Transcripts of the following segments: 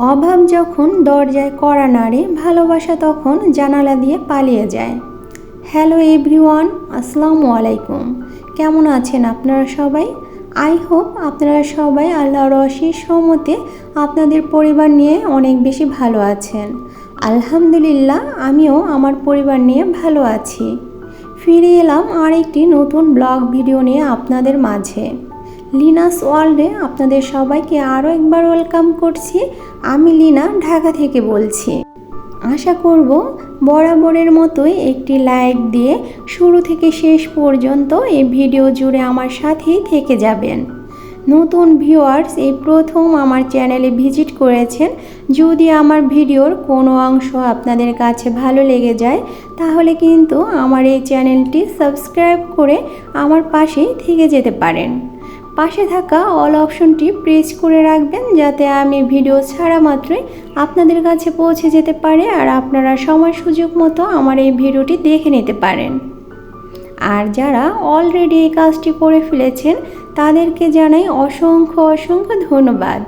অভাব যখন দরজায় কড়া নাড়ে, ভালোবাসা তখন জানালা দিয়ে পালিয়ে যায়। হ্যালো এভরিওয়ান, আসসালামু আলাইকুম। কেমন আছেন আপনারা সবাই? আই হোপ আপনারা সবাই আল্লাহর অশেষ রহমতে আপনাদের পরিবার নিয়ে অনেক বেশি ভালো আছেন। আলহামদুলিল্লাহ, আমিও আমার পরিবার নিয়ে ভালো আছি। ফিরে এলাম আরেকটি নতুন ব্লগ ভিডিও নিয়ে আপনাদের মাঝে। লিনাস ওয়ার্ল্ডে আপনাদের সবাইকে আরও একবার ওয়েলকাম করছি। আমি লিনা, ঢাকা থেকে বলছি। আশা করব বরাবরের মতোই একটি লাইক দিয়ে শুরু থেকে শেষ পর্যন্ত এই ভিডিও জুড়ে আমার সাথেই থেকে যাবেন। নতুন ভিউয়ার্স এই প্রথম আমার চ্যানেলে ভিজিট করেছেন, যদি আমার ভিডিওর কোনো অংশ আপনাদের কাছে ভালো লেগে যায় তাহলে কিন্তু আমার এই চ্যানেলটি সাবস্ক্রাইব করে আমার পাশেই থেকে যেতে পারেন। পাশে থাকা অল অপশনটি প্রেস করে রাখবেন, যাতে আমি ভিডিও ছাড়া মাত্রই আপনাদের কাছে পৌঁছে যেতে পারে আর আপনারা সময় সুযোগ মতো আমার এই ভিডিওটি দেখে নিতে পারেন। আর যারা অলরেডি এই কাজটি করে ফেলেছেন তাদেরকে জানাই অসংখ্য অসংখ্য ধন্যবাদ।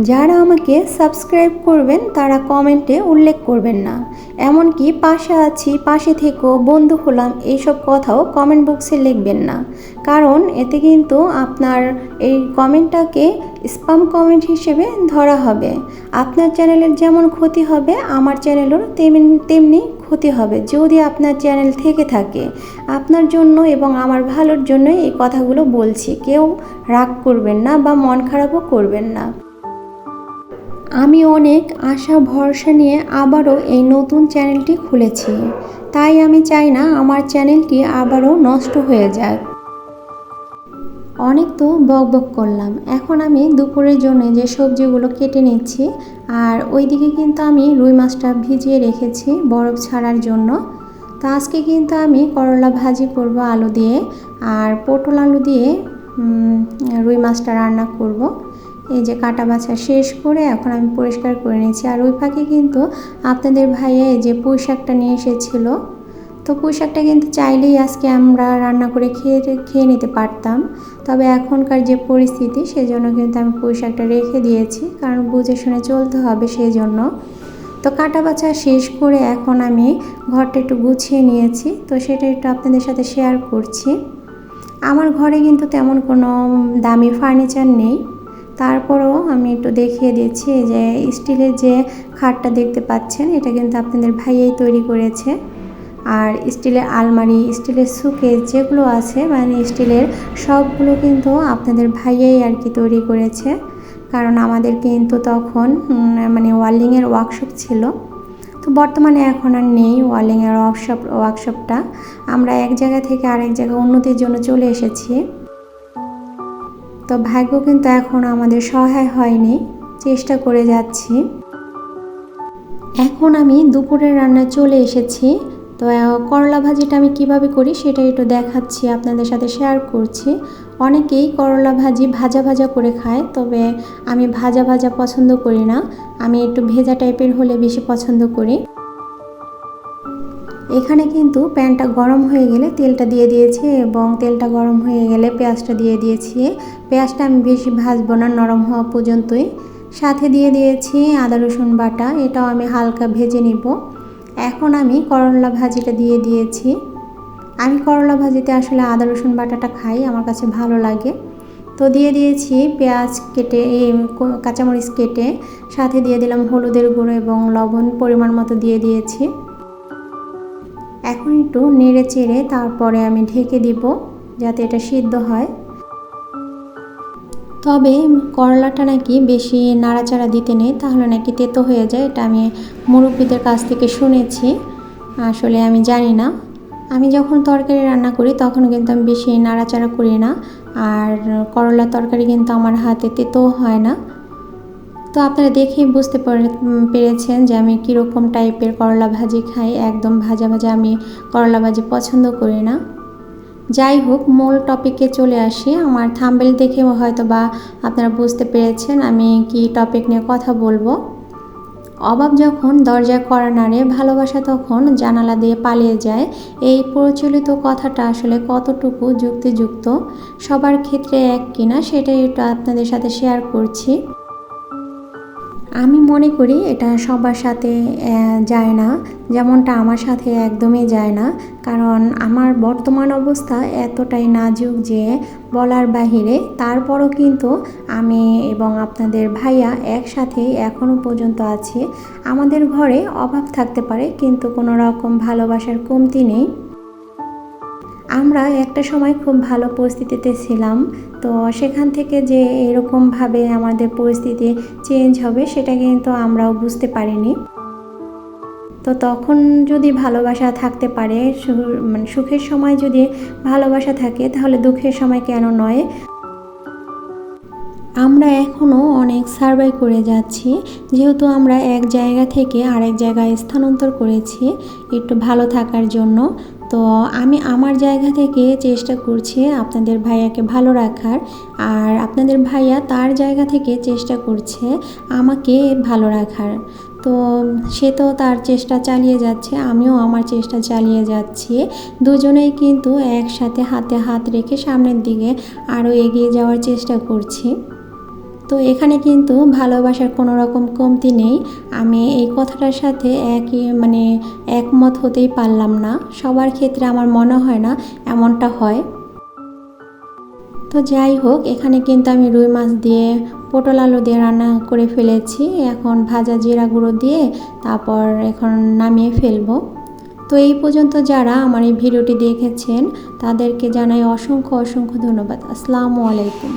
যারা আমাকে সাবস্ক্রাইব করবেন তারা কমেন্টে উল্লেখ করবেন না, এমনকি পাশে আছি, পাশে থেকেও, বন্ধু হলাম, এইসব কথাও কমেন্ট বক্সে লিখবেন না, কারণ এতে কিন্তু আপনার এই কমেন্টটাকে স্প্যাম কমেন্ট হিসেবে ধরা হবে। আপনার চ্যানেলের যেমন ক্ষতি হবে আমার চ্যানেলেরও তেমনি ক্ষতি হবে যদি আপনার চ্যানেল থেকে থাকে। আপনার জন্য এবং আমার ভালোর জন্যই এই কথাগুলো বলছি, কেউ রাগ করবেন না বা মন খারাপও করবেন না। আমি অনেক আশা ভরসা নিয়ে আবারও এই নতুন চ্যানেলটি খুলেছি, তাই আমি চাই না আমার চ্যানেলটি আবারও নষ্ট হয়ে যাক। অনেক তো বকবক করলাম, এখন আমি দুপুরের জন্য যে সবজিগুলো কেটে নিচ্ছি। আর ওইদিকে কিন্তু আমি রুই মাছটা ভিজিয়ে রেখেছি বরফ ছাড়ার জন্য। তো আজকে কিন্তু আমি করলা ভাজি করব আলু দিয়ে, আর পটল আলু দিয়ে রুই মাছটা রান্না করব। এই যে কাটা বাছা শেষ করে এখন আমি পরিষ্কার করে নিয়েছি। আর ওই ফাঁকে কিন্তু আপনাদের ভাইয়া এই যে পুঁই শাকটা নিয়ে এসেছিল, তো পুঁই শাকটা কিন্তু চাইলেই আজকে আমরা রান্না করে খেয়ে নিতে পারতাম, তবে এখনকার যে পরিস্থিতি সেজন্য কিন্তু আমি পুঁই শাকটা রেখে দিয়েছি, কারণ বুঝে শুনে চলতে হবে সেই জন্য। তো কাটা বাছা শেষ করে এখন আমি ঘরটা একটু গুছিয়ে নিয়েছি, তো সেটা একটু আপনাদের সাথে শেয়ার করছি। আমার ঘরে কিন্তু তেমন কোনো দামি ফার্নিচার নেই, তারপরেও আমি একটু দেখিয়ে দিচ্ছি। যে স্টিলের যে খাটটা দেখতে পাচ্ছেন এটা কিন্তু আপনাদের ভাইয়াই তৈরি করেছে। আর স্টিলের আলমারি, স্টিলের শোকেস যেগুলো আছে, মানে স্টিলের সবগুলো কিন্তু আপনাদের ভাইয়াই আর কি তৈরি করেছে, কারণ আমাদের কিন্তু তখন মানে ওয়ার্লিংয়ের ওয়ার্কশপ ছিল। তো বর্তমানে এখন আর নেই ওয়ার্লিংয়ের ওয়ার্কশপটা, আমরা এক জায়গা থেকে আরেক জায়গায় উন্নতির জন্য চলে এসেছি। তো ভাগ্য কিন্তু এখন আমাদের সহায় হয়নি, চেষ্টা করে যাচ্ছি। এখন আমি দুপুরের রান্নায় চলে এসেছি। তো করলা ভাজিটা আমি কিভাবে করি সেটা একটু দেখাচ্ছি, আপনাদের সাথে শেয়ার করছি। অনেকেই করলা ভাজি ভাজা ভাজা করে খায়, তবে আমি ভাজা ভাজা পছন্দ করি না, আমি একটু ভেজা টাইপের হলে বেশি পছন্দ করি। এখানে কিন্তু প্যানটা গরম হয়ে গেলে তেলটা দিয়ে দিয়েছি, এবং তেলটা গরম হয়ে গেলে পেঁয়াজটা দিয়ে দিয়েছি। পেঁয়াজটা আমি বেশি ভাজবো না, নরম হওয়া পর্যন্তই। সাথে দিয়ে দিয়েছি আদা রসুন বাটা, এটাও আমি হালকা ভেজে নিব। এখন আমি করলা ভাজিটা দিয়ে দিয়েছি। আমি করলা ভাজিতে আসলে আদা রসুন বাটাটা খাই, আমার কাছে ভালো লাগে। তো দিয়ে দিয়েছি পেঁয়াজ কেটে, কাঁচামরিচ কেটে, সাথে দিয়ে দিলাম হলুদের গুঁড়ো এবং লবণ পরিমাণ মতো দিয়ে দিয়েছি। এখন একটু নেড়ে চেড়ে তারপরে আমি ঢেকে দিব যাতে এটা সিদ্ধ হয়। তবে করলাটা নাকি বেশি নাড়াচাড়া দিতে নেই, তাহলে নাকি তেতো হয়ে যায়, এটা আমি মুরব্বিদের কাছ থেকে শুনেছি, আসলে আমি জানি না। আমি যখন তরকারি রান্না করি তখন কিন্তু আমি বেশি নাড়াচাড়া করি না, আর করলার তরকারি কিন্তু আমার হাতে তেতো হয় না। তো আপনারা দেখেই বুঝতে পেরেছেন যে আমি কীরকম টাইপের করলা ভাজি খাই। একদম ভাজা ভাজা আমি করলা ভাজি পছন্দ করি না। যাই হোক, মূল টপিকে চলে আসি। আমার থাম্বনেল দেখে হয়তো বা আপনারা বুঝতে পেরেছেন আমি কি টপিক নিয়ে কথা বলবো। অভাব যখন দরজায় কড়া নাড়ে, ভালোবাসা তখন জানালা দিয়ে পালিয়ে যায়, এই প্রচলিত কথাটা আসলে কতটুকু যুক্তিযুক্ত, সবার ক্ষেত্রে এক কিনা সেটাই একটু আপনাদের সাথে শেয়ার করছি। আমি মনে করি এটা সবার সাথে যায় না, যেমনটা আমার সাথে একদমই যায় না। কারণ আমার বর্তমান অবস্থা এতটাই নাজুক যে বলার বাহিরে। তারপরও কিন্তু আমি এবং আপনাদের ভাইয়া একসাথে এখনও পর্যন্ত আছি। আমাদের ঘরে অভাব থাকতে পারে, কিন্তু কোনো রকম ভালোবাসার কমতি নেই। আমরা একটা সময় খুব ভালো পরিস্থিতিতে ছিলাম, তো সেখান থেকে যে এরকমভাবে আমাদের পরিস্থিতি চেঞ্জ হবে সেটা কিন্তু আমরাও বুঝতে পারিনি। তো তখন যদি ভালোবাসা থাকতে পারে, মানে সুখের সময় যদি ভালোবাসা থাকে, তাহলে দুঃখের সময় কেন নয়। আমরা এখনও অনেক সার্ভাই করে যাচ্ছি, যেহেতু আমরা এক জায়গা থেকে আরেক জায়গায় স্থানান্তর করেছি একটু ভালো থাকার জন্য। তো আমি আমার জায়গা থেকে চেষ্টা করছি আপনাদের ভাইয়াকে ভালো রাখার, আর আপনাদের ভাইয়া তার জায়গা থেকে চেষ্টা করছে আমাকে ভালো রাখার। তো সে তো তার চেষ্টা চালিয়ে যাচ্ছে, আমিও আমার চেষ্টা চালিয়ে যাচ্ছি। দুজনেই কিন্তু একসাথে হাতে হাত রেখে সামনের দিকে আরও এগিয়ে যাওয়ার চেষ্টা করছি। তো এখানে কিন্তু ভালোবাসার কোনো রকম কমতি নেই। আমি এই কথাটার সাথে একমত হতেই পারলাম না। সবার ক্ষেত্রে আমার মনে হয় না এমনটা হয়। তো যাই হোক, এখানে কিন্তু আমি রুই মাছ দিয়ে পটল আলু দিয়ে রান্না করে ফেলেছি। এখন ভাজা জিরা গুঁড়ো দিয়ে তারপর এখন নামিয়ে ফেলবো। তো এই পর্যন্ত যারা আমার এই ভিডিওটি দেখেছেন তাদেরকে জানাই অসংখ্য অসংখ্য ধন্যবাদ। আসসালামু আলাইকুম।